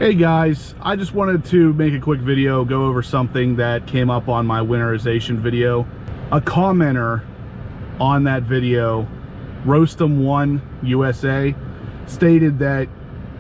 Hey guys, I just wanted to make a quick video, go over something that came up on my winterization video. A commenter on that video, Roastem1 USA, stated that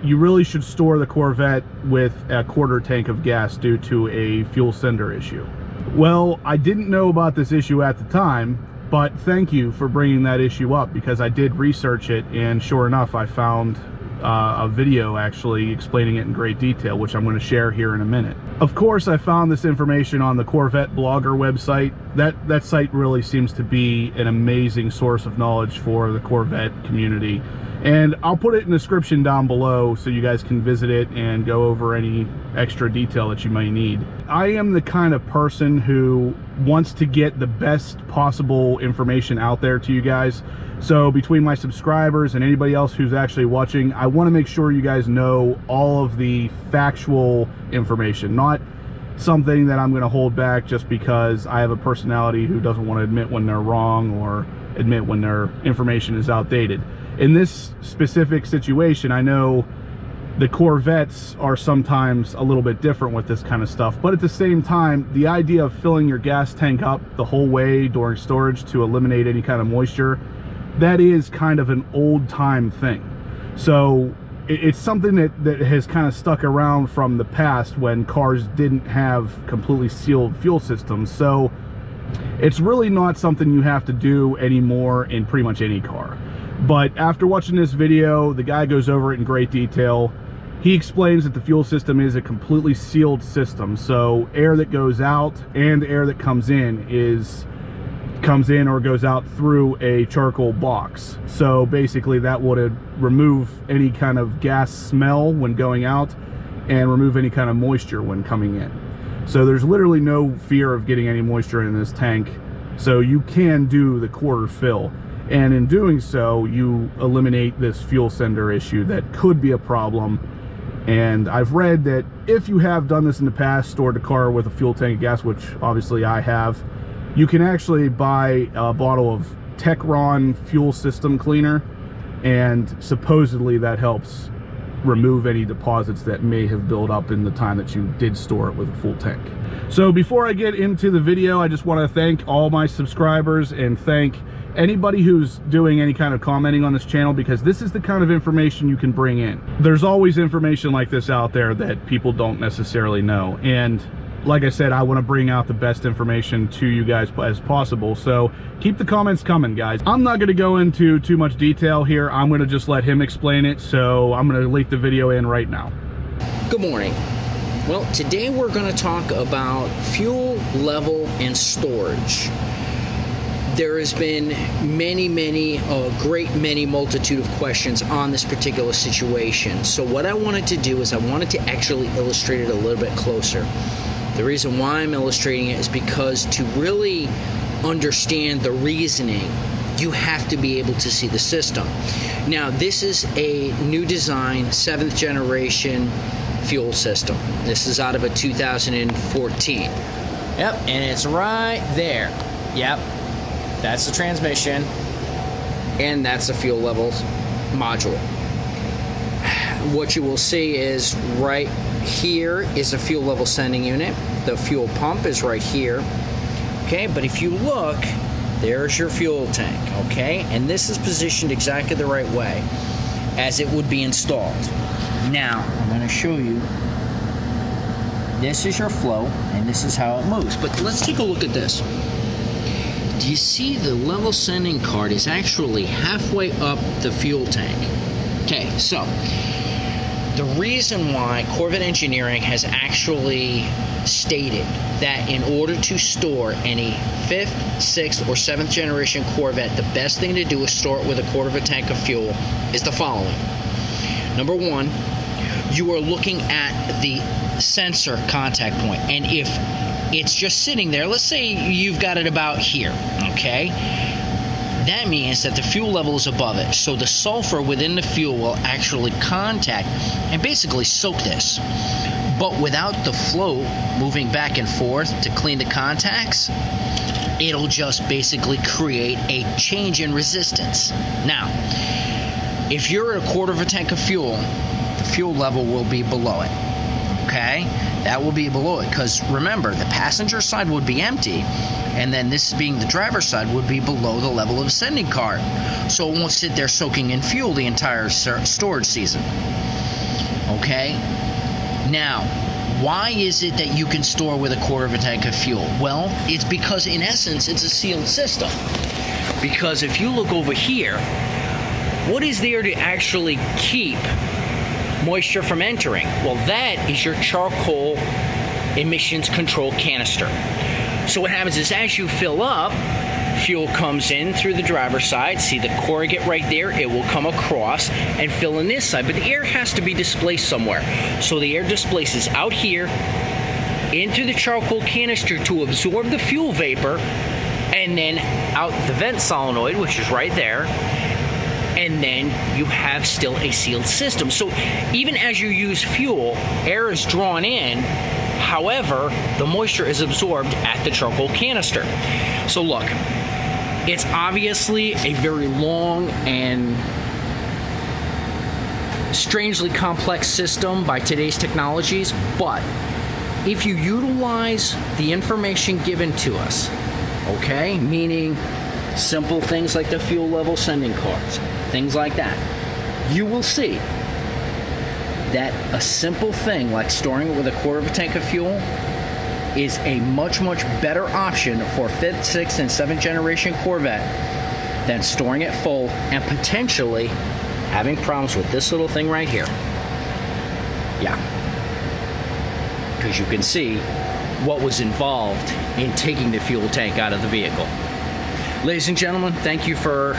you really should store the Corvette with a quarter tank of gas due to a fuel sender issue. Well, I didn't know about this issue at the time, but thank you for bringing that issue up, because I did research it, and sure enough, I found a video actually explaining it in great detail, which I'm going to share here in a minute. Of course, I found this information on the Corvette blogger website. That site really seems to be an amazing source of knowledge for the Corvette community, and I'll put it in the description down below so you guys can visit it and go over any extra detail that you may need. I am the kind of person who wants to get the best possible information out there to you guys. So between my subscribers and anybody else who's actually watching, I want to make sure you guys know all of the factual information, not something that I'm going to hold back just because I have a personality who doesn't want to admit when they're wrong or admit when their information is outdated. In this specific situation, I know the Corvettes are sometimes a little bit different with this kind of stuff, but at the same time, the idea of filling your gas tank up the whole way during storage to eliminate any kind of moisture, that is kind of an old time thing. So it's something that has kind of stuck around from the past when cars didn't have completely sealed fuel systems. So it's really not something you have to do anymore in pretty much any car. But after watching this video, the guy goes over it in great detail. He explains that the fuel system is a completely sealed system, so air that goes out and air that comes in or goes out through a charcoal box. So basically that would remove any kind of gas smell when going out and remove any kind of moisture when coming in. So there's literally no fear of getting any moisture in this tank, so you can do the quarter fill. And in doing so, you eliminate this fuel sender issue that could be a problem. And I've read that if you have done this in the past, stored a car with a fuel tank of gas, which obviously I have, you can actually buy a bottle of Techron fuel system cleaner, and supposedly that helps remove any deposits that may have built up in the time that you did store it with a full tank. So before I get into the video, I just want to thank all my subscribers and thank anybody who's doing any kind of commenting on this channel, because this is the kind of information you can bring in. There's always information like this out there that people don't necessarily know, and like I said, I want to bring out the best information to you guys as possible. So keep the comments coming, guys. I'm not going to go into too much detail here. I'm going to just let him explain it, so I'm going to link the video in right now. Good morning. Well, today we're going to talk about fuel level and storage. There has been great many multitude of questions on this particular situation. So what I wanted to do is I wanted to actually illustrate it a little bit closer. The reason why I'm illustrating it is because to really understand the reasoning, you have to be able to see the system. Now, this is a new design, 7th generation fuel system. This is out of a 2014. Yep, and it's right there. Yep. That's the transmission, and that's the fuel levels module. What you will see is right here is a fuel level sending unit. The fuel pump is right here. Okay, but if you look, there's your fuel tank, okay? And this is positioned exactly the right way as it would be installed. Now, I'm going to show you. This is your flow, and this is how it moves. But let's take a look at this. Do you see the level sending card is actually halfway up the fuel tank? Okay, so the reason why Corvette Engineering has actually stated that in order to store any 5th, 6th, or 7th generation Corvette, the best thing to do is store it with a quarter of a tank of fuel is the following. Number one, you are looking at the sensor contact point, and if it's just sitting there, let's say you've got it about here, okay? That means that the fuel level is above it, so the sulfur within the fuel will actually contact and basically soak this. But without the flow moving back and forth to clean the contacts, it'll just basically create a change in resistance. Now, if you're at a quarter of a tank of fuel, the fuel level will be below it. Okay, that will be below it, because remember, the passenger side would be empty, and then this being the driver's side would be below the level of ascending cart, so it won't sit there soaking in fuel the entire storage season. Okay, now why is it that you can store with a quarter of a tank of fuel? Well, it's because in essence it's a sealed system. Because if you look over here, what is there to actually keep moisture from entering? Well, that is your charcoal emissions control canister. So what happens is, as you fill up, fuel comes in through the driver's side. See the corrugate right there? It will come across and fill in this side, but the air has to be displaced somewhere. So the air displaces out here into the charcoal canister to absorb the fuel vapor, and then out the vent solenoid, which is right there, and then you have still a sealed system. So even as you use fuel, air is drawn in, however, the moisture is absorbed at the charcoal canister. So look, it's obviously a very long and strangely complex system by today's technologies, but if you utilize the information given to us, okay, meaning simple things like the fuel level sending cards, things like that, you will see that a simple thing like storing it with a quarter of a tank of fuel is a much, much better option for 5th, 6th, and 7th generation Corvette than storing it full and potentially having problems with this little thing right here. Yeah. Because you can see what was involved in taking the fuel tank out of the vehicle. Ladies and gentlemen, thank you for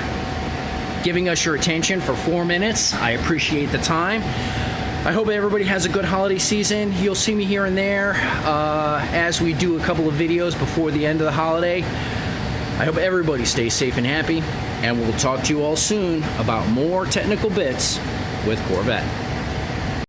giving us your attention for 4 minutes. I appreciate the time. I hope everybody has a good holiday season. You'll see me here and there as we do a couple of videos before the end of the holiday. I hope everybody stays safe and happy, and we'll talk to you all soon about more technical bits with Corvette.